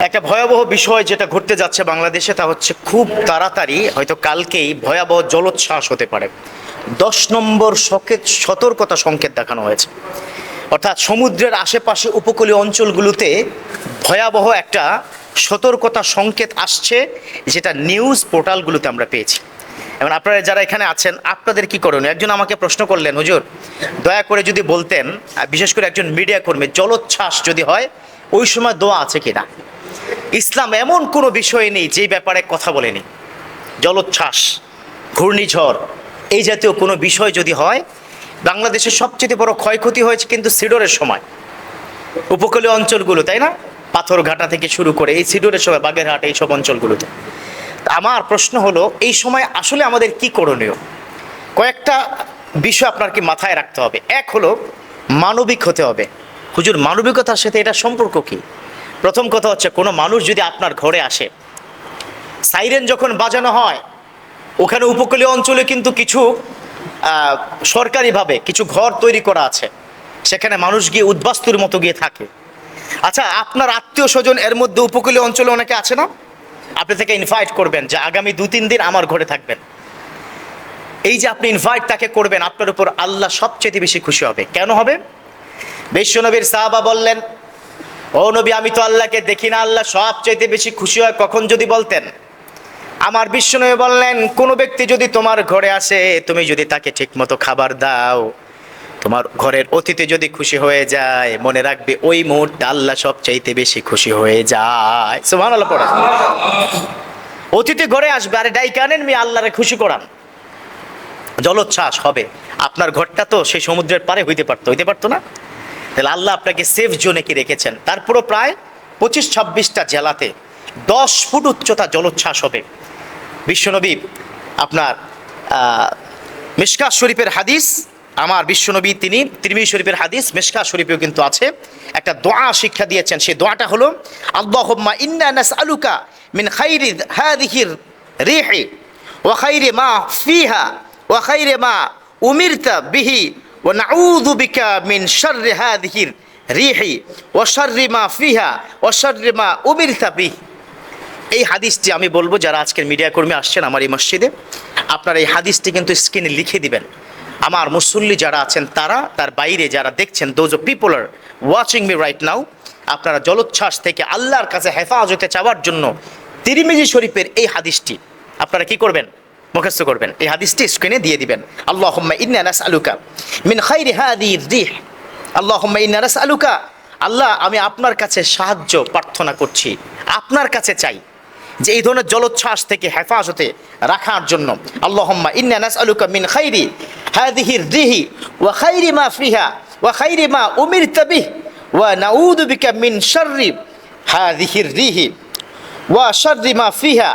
একটা ভয়াবহ বিষয় যেটা ঘটতে যাচ্ছে বাংলাদেশে, তা হচ্ছে খুব তাড়াতাড়ি হয়তো কালকেই ভয়াবহ জলোচ্ছ্বাস হতে পারে। 10 নম্বর সতর্কতা সংকেত দেখানো হয়েছে, অর্থাৎ সমুদ্রের আশেপাশে উপকূলীয় অঞ্চলগুলোতে ভয়াবহ একটা সতর্কতা সংকেত আসছে, যেটা নিউজ পোর্টালগুলোতে আমরা পেয়েছি। এবং আপনারা যারা এখানে আছেন, আপনাদের কি করণীয়? একজন আমাকে প্রশ্ন করলেন, হুজুর দয়া করে যদি বলতেন, বিশেষ করে একজন মিডিয়া কর্মী, জলোচ্ছ্বাস যদি হয় ওই সময় দোয়া আছে কিনা? ইসলাম এমন কোনো বিষয় নেই যে ব্যাপারে কথা বলেনি। জলোচ্ছ্বাস, ঘূর্ণিঝড়, এই জাতীয় কোনো বিষয় যদি হয়, বাংলাদেশের সবচেয়ে বড় ক্ষয়ক্ষতি হয়েছে কিন্তু সিডরের সময়, উপকূলীয় অঞ্চলগুলো, তাই না? পাথরঘাটা থেকে শুরু করে এই সিডরের সময়, বাগেরহাট, এইসব অঞ্চলগুলোতে। আমার প্রশ্ন হলো, এই সময় আসলে আমাদের কি করণীয়? কয়েকটা বিষয় আপনার কি মাথায় রাখতে হবে। এক হলো মানবিক হতে হবে। হুজুর মানবিকতার সাথে এটা সম্পর্ক কি? প্রথম কথা হচ্ছে, কোনো মানুষ যদি আপনার ঘরে আসে, সাইরেন যখন বাজানো হয়, ওখানে উপকূলীয় অঞ্চলে কিন্তু কিছু সরকারিভাবে কিছু ঘর তৈরি করা আছে, সেখানে মানুষ গিয়ে উদ্বাস্তুর মতো গিয়ে থাকে। আচ্ছা, আপনার আত্মীয় স্বজন এর মধ্যে উপকূলীয় অঞ্চলে অনেকে আছে না? আপনি থেকে ইনভাইট করবেন যে আগামী 2-3 দিন আমার ঘরে থাকবেন। এই যে আপনি ইনভাইট তাকে করবেন, আপনার উপর আল্লাহ সবচেয়ে বেশি খুশি হবে। কেন হবে? বিশ্বনবীর সাহাবা বললেন, ও নবী, আমি তো আল্লাহকে দেখি না, আল্লাহ সবচেয়ে বেশি খুশি হয় কখন যদি বলতেন? আমার বিশ্বনবী বললেন, কোনো ব্যক্তি যদি তোমার ঘরে আসে, তুমি যদি তাকে ঠিকমতো খাবার দাও, তোমার ঘরের অতিথি যদি খুশি হয়ে যায়, মনে রাখবে ওই মুহূর্তে আল্লাহ সবচাইতে বেশি খুশি হয়ে যায়। সুবহানাল্লাহ পড়ে। অতিথি ঘরে আসবে, আরে ডাইকে আনেন, মেয়ে আল্লাহরে খুশি করান। জলোচ্ছ্বাস হবে, আপনার ঘরটা তো সেই সমুদ্রের পারে হইতে পারতো না? তাহলে আল্লাহ আপনাকে সেফ জোনে কি রেখেছেন। তারপরও প্রায় 25-26টা জেলাতে 10 ফুট উচ্চতা জলোচ্ছ্বাস হবে। বিশ্বনবী আপনার মিশকাত শরীফের হাদিস, আমার বিশ্বনবী তিনি তিরমিজি শরীফের হাদিস, মিশকাত শরীফেও কিন্তু আছে, একটা দোয়া শিক্ষা দিয়েছেন। সেই দোয়াটা হলো, আল্লাহুম্মা ইন্না নাসআলুকা মিন খাইরি হাযিহির রিহি ওয়া খাইরি মা ফিহা ওয়া খাইরি মা উমিরতা বিহি ওয়া নাউযু বিকা মিন শাররি হাযিহির রিহি ওয়া শাররি মা ফিহা ওয়া শাররি মা উমিরতা বিহি। এই হাদিসটি আমি বলবো, যারা আজকের মিডিয়া কর্মী আসছেন আমার এই মসজিদে, আপনারা এই হাদিসটি কিন্তু স্ক্রিনে লিখে দিবেন। আমার মুসল্লি যারা আছেন, তার বাইরে যারা দেখছেন, those people are watching me right now, আপনারা জলোচ্ছ্বাস থেকে আল্লাহর কাছে হেফাজতে চাওয়ার জন্য তিরমিজি শরীফের এই হাদিসটি আপনারা কি করবেন? মুখস্থ করবেন। এই হাদিসটি স্ক্রিনে দিয়ে দিবেন। আল্লাহুম্মা ইন্না নাসআলুকা মিন খাইরি হাযিহির রিহ, আল্লাহুম্মা ইন্না নাসআলুকা, আল্লাহ আমি আপনার কাছে সাহায্য প্রার্থনা করছি, আপনার কাছে চাই যে এই ধরনের জলোচ্ছ্বাস থেকে হেফাজতে রাখার জন্য। আল্লাহুম্মা ইন্না নাসআলুকা মিন খাইরি হাযিহির রিহি ওয়া খাইরি মা ফিহা ওয়া খাইরি মা উমিরতা বিহি ওয়া নাউযু বিকা মিন শাররি হাযিহির রিহি ওয়া শাররি মা ফিহা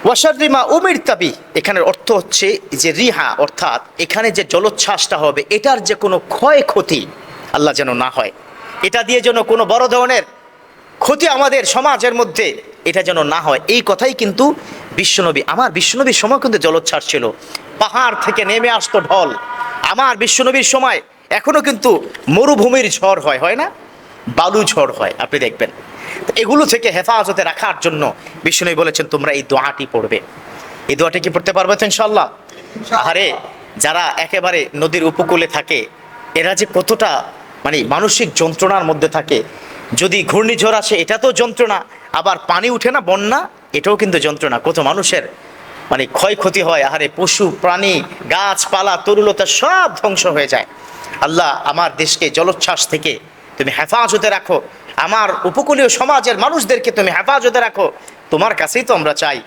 ওয়া শাররি মা উমিরতা বিহি। এখানের অর্থ হচ্ছে যে রিহা, অর্থাৎ এখানে যে জলোচ্ছ্বাসটা হবে, এটার যে কোনো ক্ষয়ক্ষতি আল্লাহ যেন না হয়, এটা দিয়ে যেন কোনো বড় ধরনের ক্ষতি আমাদের সমাজের মধ্যে এটা যেন না হয়, এই কথাই কিন্তু বিশ্বনবী, আমার বিশ্বনবীর সময় কিন্তু জলোচ্ছ্বাস ছিল, পাহাড় থেকে নেমে আসতো ঢল। আমার বিশ্বনবীর সময় এখনো কিন্তু মরুভূমির ঝড় হয় না, বালু ঝড় হয়, আপনি দেখবেন। এগুলো থেকে হেফাজতে রাখার জন্য বিশ্বনবী বলেছেন, তোমরা এই দোয়াটি পড়বে। এই দোয়াটি কি পড়তে পারবে তো ইনশাআল্লাহ? আরে যারা একেবারে নদীর উপকূলে থাকে, এরা যে কতটা মানসিক যন্ত্রণার মধ্যে থাকে। যদি ঘূর্ণিঝড় আসে, এটা তো যন্ত্রণা, আবার পানি উঠে না, বন্যা, এটাও কিন্তু যন্ত্রণা। কত মানুষের ক্ষয়ক্ষতি হয়, আহারে পশু প্রাণী, গাছপালা, তরুলতা সব ধ্বংস হয়ে যায়। আল্লাহ আমার দেশকে জলোচ্ছ্বাস থেকে তুমি হেফাজতে রাখো, আমার উপকূলীয় সমাজের মানুষদেরকে তুমি হেফাজতে রাখো, তোমার কাছেই তো আমরা চাই।